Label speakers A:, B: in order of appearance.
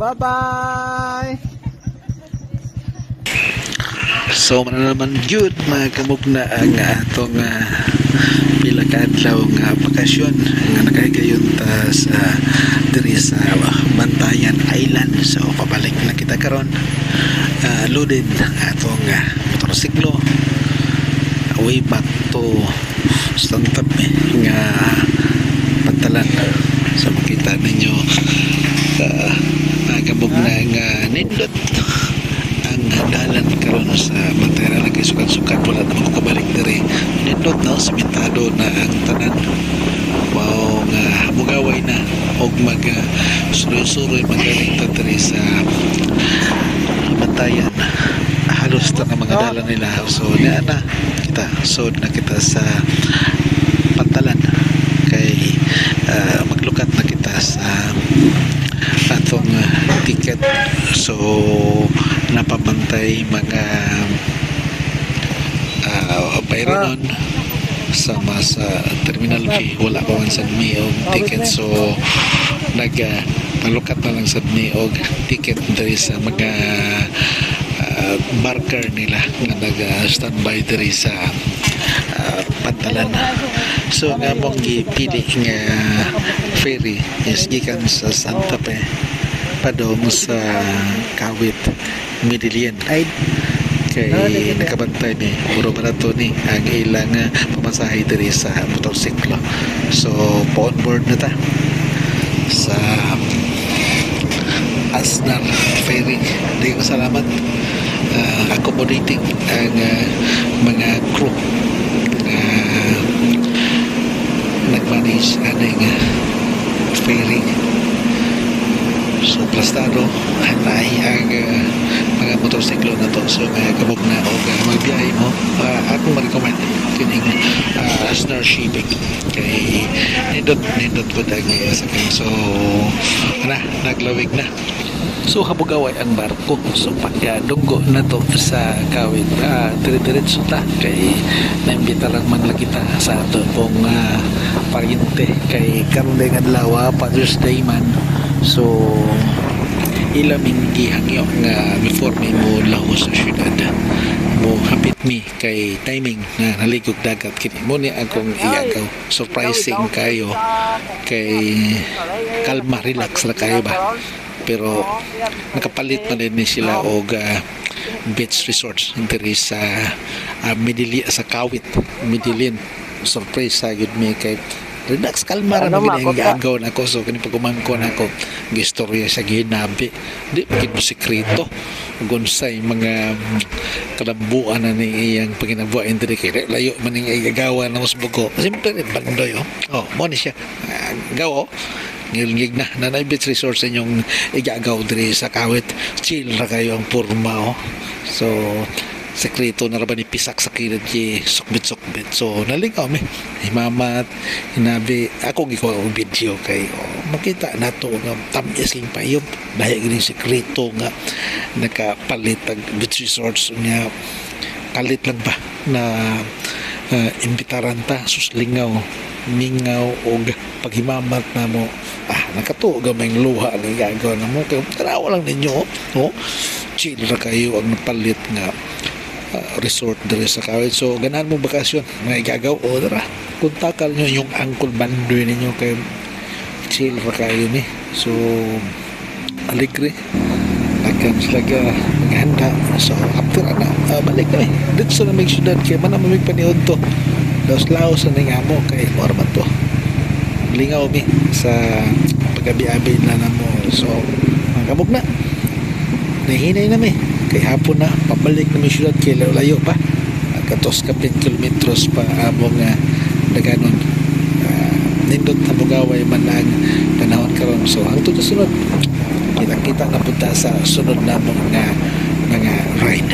A: Bye-bye!
B: So mananaman jud mga kamugna ang atong pila ka adlaw nga bakasyon nga nakahigayon ta sa diri sa Bantayan Island. So pabalik na kita karon, loaded ang atong motorsiklo way back to Santap nga Pantalan. So makita ninyo mga kamugna nga nindot ang dalan karon sa Bantayan Island kay sukat-sukat wala na makabalik diri. Nindot na simentado na ang tanan. Wow, nga mugaway na og mag suroy-suroy magaling ta diri sa Bantayan. Halos ta nga mga dalan nila. So na kita sod na kita sa Pantalan kay maglukat na kita sa atong ticket. So napabantay mga bayranon sama sa terminal fee. Wala pa man sa mi og ticket, so palukat na lang sa mi og ticket diri sa mga barker nila nga nag-standby diri sa Pantalan. So nga mong gipili nga ferry is gikan sa Santa Fe padong sa Kawit, Medellin. Ay kay nakabantay ni puro barato ni ang ilang pamasahe diri sa motorsiklo. So on board na ta sa Asnar Ferry. Di ko salamat accommodating ang mga crew nag-manage aning ferry. So plastado hanay ang mga motorsiklo na to. So kabog na o magbiyahe mo, ako ma-recommend kining Asnar Shipping kay nindot po dagi sakay. So naglawig na. So habugaway ang barko. So pagdunggo na to sa Kawit, dire-diretso ta kay naimbita lang man lang kita sa ato pong pariente kay karon nga adlaw Father's Day man. So ilaming gihangyo nga before may mo laho sa syudad mo hapit mi kay timing na naligog dagat kini mo ni akong iagaw. Surprising kayo kay kalma, relax ra kayo ba, pero nakapalit na din sila og beach resorts diri sa Medellin, sa Kawit, Medellin. Surprise sa gud mi kay relax, kalma ra na gid ang agaw nako. So kini pagumangko nako gistorya sa ginabi di gid mo sekreto gunsay mga kalambuan na ni iyang paginabuan diri kay layo man ning igagawa na musbugo. Simple bandoy mo ni siya gawo ngilngig na nanay beach resort sa inyong igagaw diri sa Kawit. Chill ra kayo ang porma So sekreto na raban ni pisak sa kilid ki sukbit. So nalingaw mi himamat hinabi ako gikuha og video kay makita nato nga tamis king payom dahil gini sekreto nga nakapalit ang beach resorts niya. Kalit lang ba na imbitaran ta suslingaw mingaw og paghimamat na mo nakatuo gamay luha ni gagawa na mo kay tanawa lang ninyo chill ra kayo ang napalit nga resort diri sa Kawit. So ganahan mo bakasyon mga igagaw dara kontakal nyo yung Uncle Bandoy ninyo kay chill ra kayo ni. So aligre akan sila maghanda. So after balik na dito sa namig syudad kay man mamig paniod to laos na nga mo kay normal to lingaw mi sa pagabi-abi na mo. So magkamog na nahinay na mi kay hapon na pabalik na may syudad kay layo pa katos ka 10 kilometros pa among daganon. Nindot na bugaway man ang panahon karon. So ang to sunod kita na punta sa sunod na mga ride.